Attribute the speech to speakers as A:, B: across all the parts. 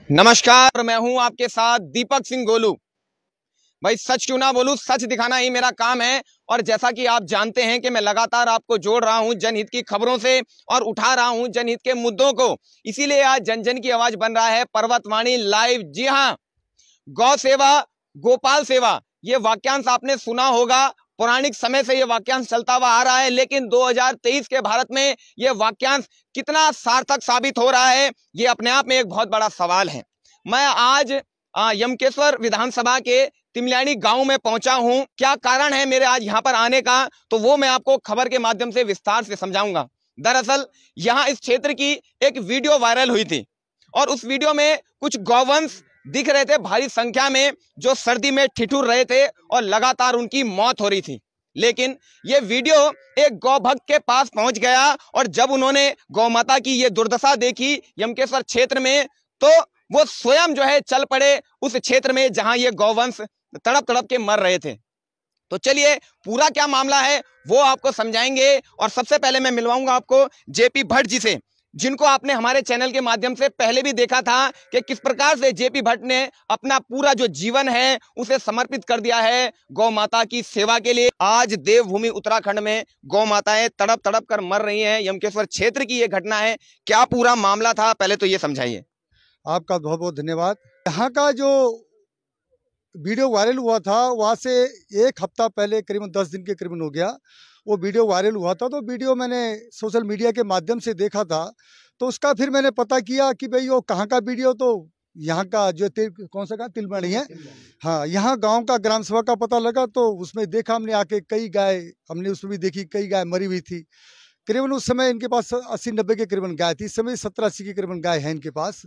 A: नमस्कार, मैं हूं आपके साथ दीपक सिंह गोलू। भाई सच क्यों ना बोलूं, सच दिखाना ही मेरा काम है। और जैसा कि आप जानते हैं कि मैं लगातार आपको जोड़ रहा हूं जनहित की खबरों से और उठा रहा हूं जनहित के मुद्दों को, इसीलिए आज जन जन की आवाज बन रहा है पर्वतवाणी लाइव। जी हां, गौ सेवा गोपाल सेवा, ये वाक्यांश आपने सुना होगा। पौराणिक समय से ये वाक्यांश चलता हुआ आ रहा है, लेकिन 2023 के भारत में ये वाक्यांश कितना सार्थक साबित हो रहा है, ये अपने आप में एक बहुत बड़ा सवाल है। मैं आज यमकेश्वर विधानसभा के तिमल्याणी गांव में पहुंचा हूं। क्या कारण है मेरे आज यहां पर आने का, तो वो मैं आपको खबर के माध्यम से विस्तार से समझाऊंगा। दरअसल यहां इस क्षेत्र की एक वीडियो वायरल हुई थी और उस वीडियो में कुछ गौवंश दिख रहे थे भारी संख्या में, जो सर्दी में ठिठुर रहे थे और लगातार उनकी मौत हो रही थी। लेकिन ये वीडियो एक गौ भक्त के पास पहुंच गया और जब उन्होंने गौ माता की ये दुर्दशा देखी यमकेश्वर क्षेत्र में, तो वो स्वयं जो है चल पड़े उस क्षेत्र में जहां ये गौवंश तड़प तड़प के मर रहे थे। तो चलिए पूरा क्या मामला है वो आपको समझाएंगे। और सबसे पहले मैं मिलवाऊंगा आपको जेपी भट्ट जी से, जिनको आपने हमारे चैनल के माध्यम से पहले भी देखा था कि किस प्रकार से जेपी भट्ट ने अपना पूरा जो जीवन है उसे समर्पित कर दिया है गौ माता की सेवा के लिए। आज देवभूमि उत्तराखंड में गौ माताएं तड़प तड़प कर मर रही हैं। यमकेश्वर क्षेत्र की ये घटना है, क्या पूरा मामला था पहले तो ये समझाइए।
B: आपका बहुत बहुत धन्यवाद। यहाँ का जो वीडियो वायरल हुआ था वहाँ से एक हफ्ता पहले, करीबन 10 दिन के करीबन हो गया, वो वीडियो वायरल हुआ था। तो वीडियो मैंने सोशल मीडिया के माध्यम से देखा था, तो उसका फिर मैंने पता किया कि भाई वो कहाँ का वीडियो, तो यहाँ का जो कौन सा गाँव, तिलमणी है, हाँ, यहाँ गांव का ग्राम सभा का पता लगा। तो उसमें देखा हमने आके, कई गाय हमने उसमें भी देखी, कई गाय मरी हुई थी। करीबन उस समय इनके पास 80-90 के करीबन गाय थी, इस समय 70-80 के करीबन गाय है इनके पास।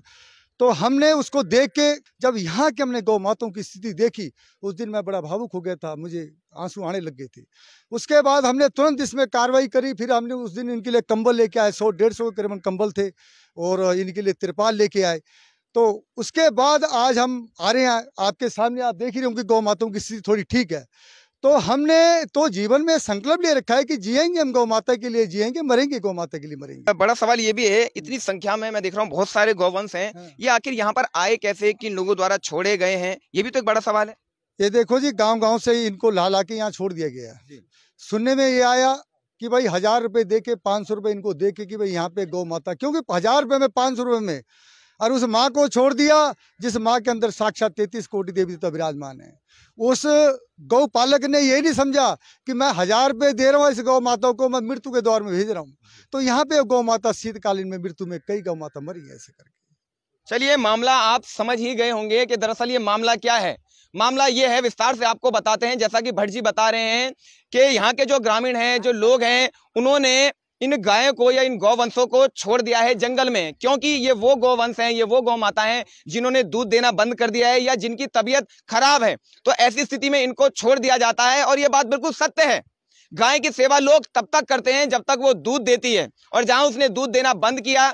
B: तो हमने उसको देख के, जब यहाँ के हमने गौ माताओं की स्थिति देखी, उस दिन मैं बड़ा भावुक हो गया था, मुझे आंसू आने लग गए थे। उसके बाद हमने तुरंत इसमें कार्रवाई करी। फिर हमने उस दिन इनके लिए कंबल लेके आए, 100-150 के करीबन कंबल थे, और इनके लिए तिरपाल लेके आए। तो उसके बाद आज हम आ रहे हैं आपके सामने, आप देख ही रहे होंगे गौ माताओं की स्थिति थोड़ी ठीक है। तो हमने तो जीवन में संकल्प ले रखा है कि जिएंगे हम गौ माता के लिए, जिएंगे, मरेंगे गौ माता के लिए मरेंगे।
A: बड़ा सवाल ये भी है, इतनी संख्या में मैं देख रहा हूँ बहुत सारे गौवंश हैं,
B: हाँ।
A: ये आखिर यहाँ पर आए कैसे, किन लोगों द्वारा छोड़े गए हैं, ये भी तो एक बड़ा सवाल है।
B: ये देखो जी, गांव-गांव से ही इनको ला के यहाँ छोड़ दिया गया है। सुनने में ये आया कि भाई 1000 रुपए दे के, 500 रुपए इनको दे के कि भाई यहाँ पे गौ माता, क्योंकि 1000 रुपए में, 500 रुपए में, और उस माँ को छोड़ दिया जिस माँ के अंदर साक्षात 33 कोटि देवी देवता विराजमान है। उस गौ पालक ने यही नहीं समझा कि मैं 1000 रुपए दे रहा हूँ इस गौ माता को, मैं मृत्यु के दौर में भेज रहा हूँ। तो यहाँ पे गौ माता शीतकालीन में मृत्यु में कई गौ माता मरी है ऐसे करके।
A: चलिए मामला आप समझ ही गए होंगे कि दरअसल ये मामला क्या है। मामला ये है, विस्तार से आपको बताते हैं। जैसा कि भट्ट जी बता रहे हैं कि यहाँ के जो ग्रामीण हैं, जो लोग हैं, उन्होंने इन गायों को या इन गौवंशों को छोड़ दिया है जंगल में, क्योंकि ये वो गौवंश हैं, ये वो गौ माता हैं जिन्होंने दूध देना बंद कर दिया है या जिनकी तबीयत खराब है। तो ऐसी स्थिति में इनको छोड़ दिया जाता है और ये बात बिल्कुल सत्य है। गाय की सेवा लोग तब तक करते हैं जब तक वो दूध देती है, और जहां उसने दूध देना बंद किया,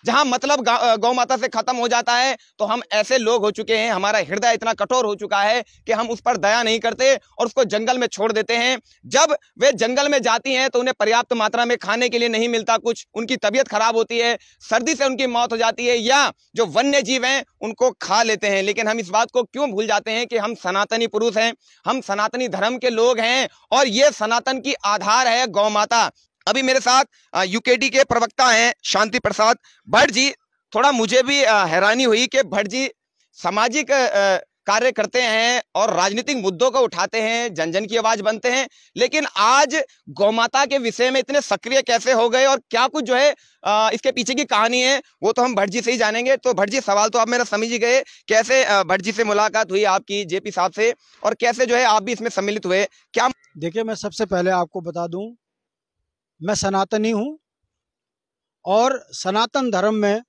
A: जहां मतलब गौ माता से खत्म हो जाता है, तो हम ऐसे लोग हो चुके हैं, हमारा हृदय इतना कठोर हो चुका है कि हम उस पर दया नहीं करते और उसको जंगल में छोड़ देते हैं। जब वे जंगल में जाती हैं तो उन्हें पर्याप्त मात्रा में खाने के लिए नहीं मिलता कुछ, उनकी तबीयत खराब होती है, सर्दी से उनकी मौत हो जाती है, या जो वन्य जीव हैं उनको खा लेते हैं। लेकिन हम इस बात को क्यों भूल जाते हैं कि हम सनातनी पुरुष हैं, हम सनातनी धर्म के लोग हैं, और ये सनातन की आधार है गौ माता। अभी मेरे साथ यूकेडी के प्रवक्ता हैं शांति प्रसाद भट्ट जी। थोड़ा मुझे भी हैरानी हुई कि भट्ट जी सामाजिक कार्य करते हैं और राजनीतिक मुद्दों को उठाते हैं, जन जन की आवाज बनते हैं, लेकिन आज गौमाता के विषय में इतने सक्रिय कैसे हो गए और क्या कुछ जो है इसके पीछे की कहानी है, वो तो हम भट्ट जी से ही जानेंगे। तो भट्ट जी, सवाल तो आप मेरा समझ ही गए, कैसे भट्ट जी से मुलाकात हुई आपकी जेपी साहब से, और कैसे जो है आप भी इसमें सम्मिलित हुए, क्या?
C: देखिए, मैं सबसे पहले आपको बता दूं, मैं सनातनी हूं और सनातन धर्म में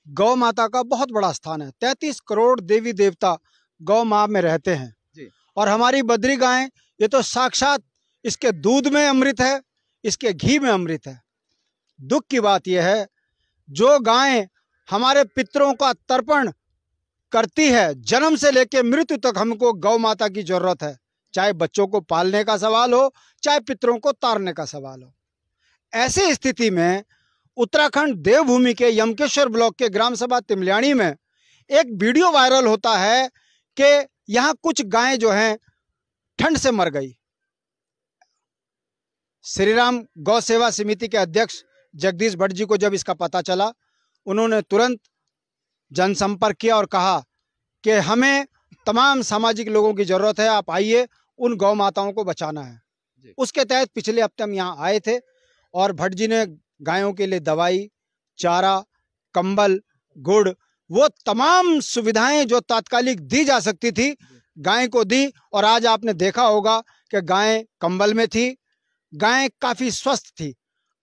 C: गौ माता का बहुत बड़ा स्थान है। 33 करोड़ देवी देवता गौ माँ में रहते हैं
A: जी।
C: और हमारी बद्री गायें, ये तो साक्षात इसके दूध में अमृत है, इसके घी में अमृत है। दुख की बात यह है, जो गायें हमारे पितरों का तर्पण करती है, जन्म से लेकर मृत्यु तक हमको गौ माता की जरूरत है, चाहे बच्चों को पालने का सवाल हो, चाहे पितरों को तारने का सवाल हो। ऐसी स्थिति में उत्तराखंड देवभूमि के यमकेश्वर ब्लॉक के ग्राम सभा तिमल्याणी में एक वीडियो वायरल होता है कि यहाँ कुछ गायें जो हैं ठंड से मर गई। श्री राम गौ सेवा समिति के अध्यक्ष जगदीश भट्ट जी को जब इसका पता चला, उन्होंने तुरंत जनसंपर्क किया और कहा कि हमें तमाम सामाजिक लोगों की जरूरत है, आप आइए, उन गौ माताओं को बचाना है। उसके तहत पिछले हफ्ते हम यहाँ आए थे और भट्ट जी ने गायों के लिए दवाई, चारा, कंबल, गुड़, वो तमाम सुविधाएं जो तात्कालिक दी जा सकती थी गाय को दी। और आज आपने देखा होगा कि गाय कंबल में थी, गाय काफी स्वस्थ थी।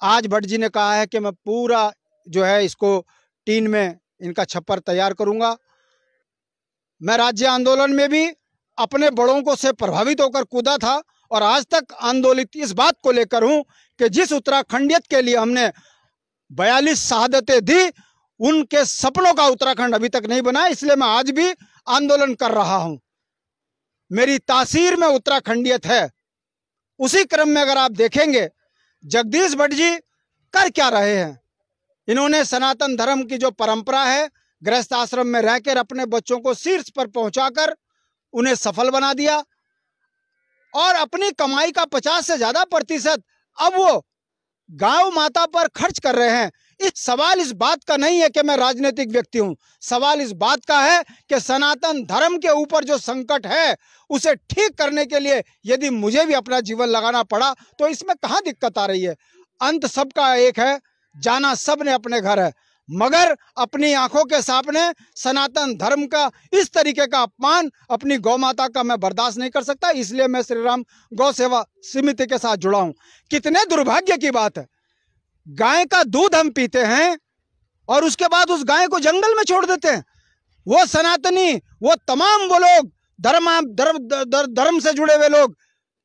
C: आज भट्ट जी ने कहा है कि मैं पूरा जो है इसको टीन में इनका छप्पर तैयार करूंगा। मैं राज्य आंदोलन में भी अपने बड़ों को से प्रभावित होकर कूदा था और आज तक आंदोलित इस बात को लेकर हूं कि जिस उत्तराखंडियत के लिए हमने 42 शहादतें दी, उनके सपनों का उत्तराखंड अभी तक नहीं बना, इसलिए मैं आज भी आंदोलन कर रहा हूं। मेरी तासीर में उत्तराखंडियत है। उसी क्रम में अगर आप देखेंगे जगदीश भट्ट जी कर क्या रहे हैं, इन्होंने सनातन धर्म की जो परंपरा है, गृहस्थ आश्रम में रहकर अपने बच्चों को शीर्ष पर पहुंचाकर उन्हें सफल बना दिया और अपनी कमाई का 50 से ज्यादा प्रतिशत अब वो गौ माता पर खर्च कर रहे हैं। इस सवाल इस बात का नहीं है कि मैं राजनीतिक व्यक्ति हूं, सवाल इस बात का है कि सनातन धर्म के ऊपर जो संकट है उसे ठीक करने के लिए यदि मुझे भी अपना जीवन लगाना पड़ा तो इसमें कहां दिक्कत आ रही है। अंत सबका एक है, जाना सब ने अपने घर है, मगर अपनी आंखों के सामने सनातन धर्म का इस तरीके का अपमान अपनी गौ माता का मैं बर्दाश्त नहीं कर सकता। इसलिए मैं श्री राम गौ सेवा समिति के साथ जुड़ा हूं। कितने दुर्भाग्य की बात है, गाय का दूध हम पीते हैं और उसके बाद उस गाय को जंगल में छोड़ देते हैं। वो सनातनी, वो तमाम वो लोग धर्म से जुड़े हुए लोग,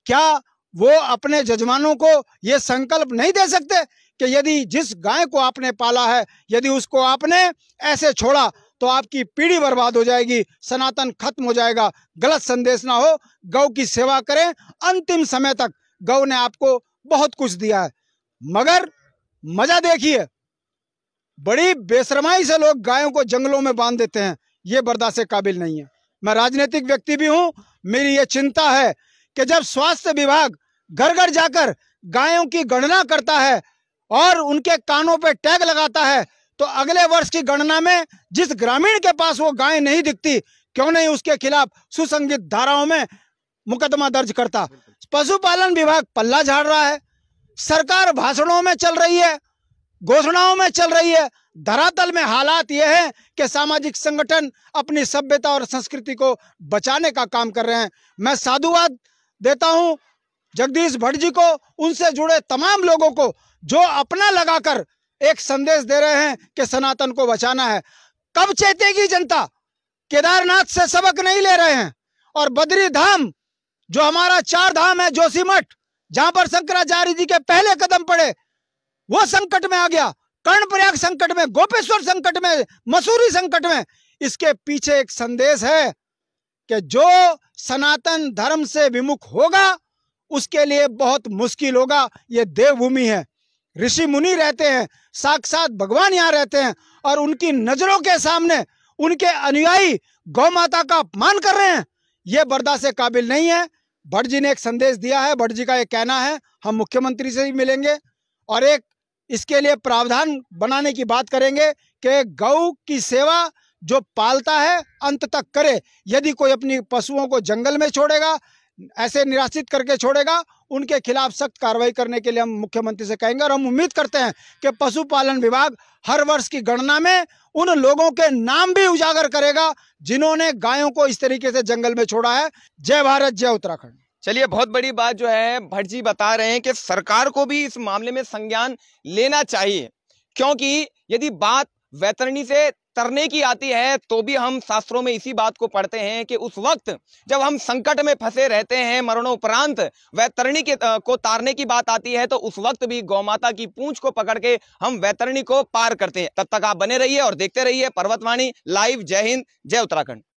C: क्या वो अपने जजमानों को ये संकल्प नहीं दे सकते कि यदि जिस गाय को आपने पाला है, यदि उसको आपने ऐसे छोड़ा तो आपकी पीढ़ी बर्बाद हो जाएगी, सनातन खत्म हो जाएगा। गलत संदेश ना हो, गौ की सेवा करें अंतिम समय तक। गौ ने आपको बहुत कुछ दिया है, मगर मजा देखिए, बड़ी बेशरमाई से लोग गायों को जंगलों में बांध देते हैं, ये बर्दाश्त के काबिल नहीं है। मैं राजनीतिक व्यक्ति भी हूं, मेरी ये चिंता है कि जब स्वास्थ्य विभाग घर घर जाकर गायों की गणना करता है और उनके कानों पे टैग लगाता है, तो अगले वर्ष की गणना में जिस ग्रामीण के पास वो गाय नहीं दिखती, क्यों नहीं उसके खिलाफ सुसंगत धाराओं में मुकदमा दर्ज करता। पशुपालन विभाग पल्ला झाड़ रहा है, सरकार भाषणों में चल रही है, घोषणाओं में चल रही है, धरातल में हालात यह है कि सामाजिक संगठन अपनी सभ्यता और संस्कृति को बचाने का काम कर रहे हैं। मैं साधुवाद देता हूं जगदीश भट्ट जी को, उनसे जुड़े तमाम लोगों को जो अपना लगाकर एक संदेश दे रहे हैं कि सनातन को बचाना है। कब चेतेगी जनता? केदारनाथ से सबक नहीं ले रहे हैं और बद्री धाम जो हमारा 4 धाम है, जोशीमठ, जहां पर शंकराचार्य जी के पहले कदम पड़े, वो संकट में आ गया। कर्णप्रयाग संकट में, गोपेश्वर संकट में, मसूरी संकट में। इसके पीछे एक संदेश है कि जो सनातन धर्म से विमुख होगा उसके लिए बहुत मुश्किल होगा। ये देवभूमि है, ऋषि मुनि रहते हैं, साक्षात भगवान यहाँ रहते हैं और उनकी नजरों के सामने उनके अनुयायी गौ माता का अपमान कर रहे हैं, ये बर्दाश्त के काबिल नहीं है। भट्ट जी ने एक संदेश दिया है, भट्ट जी का ये कहना है, हम मुख्यमंत्री से भी मिलेंगे और एक इसके लिए प्रावधान बनाने की बात करेंगे कि गौ की सेवा जो पालता है अंत तक करे। यदि कोई अपनी पशुओं को जंगल में छोड़ेगा, ऐसे निराश्रित करके छोड़ेगा, उनके खिलाफ सख्त कार्रवाई करने के लिए हम मुख्यमंत्री से कहेंगे। और हम उम्मीद करते हैं कि पशुपालन विभाग हर वर्ष की गणना में उन लोगों के नाम भी उजागर करेगा जिन्होंने गायों को इस तरीके से जंगल में छोड़ा है। जय भारत, जय उत्तराखंड।
A: चलिए, बहुत बड़ी बात जो है भट्ट जी बता रहे हैं कि सरकार को भी इस मामले में संज्ञान लेना चाहिए, क्योंकि यदि बात वैतरणी से तरने की आती है तो भी हम शास्त्रों में इसी बात को पढ़ते हैं कि उस वक्त जब हम संकट में फंसे रहते हैं, मरणोपरांत वैतरणी को तारने की बात आती है, तो उस वक्त भी गौमाता की पूंछ को पकड़ के हम वैतरणी को पार करते हैं। तब तक आप बने रहिए और देखते रहिए पर्वतवाणी लाइव। जय हिंद, जय उत्तराखंड।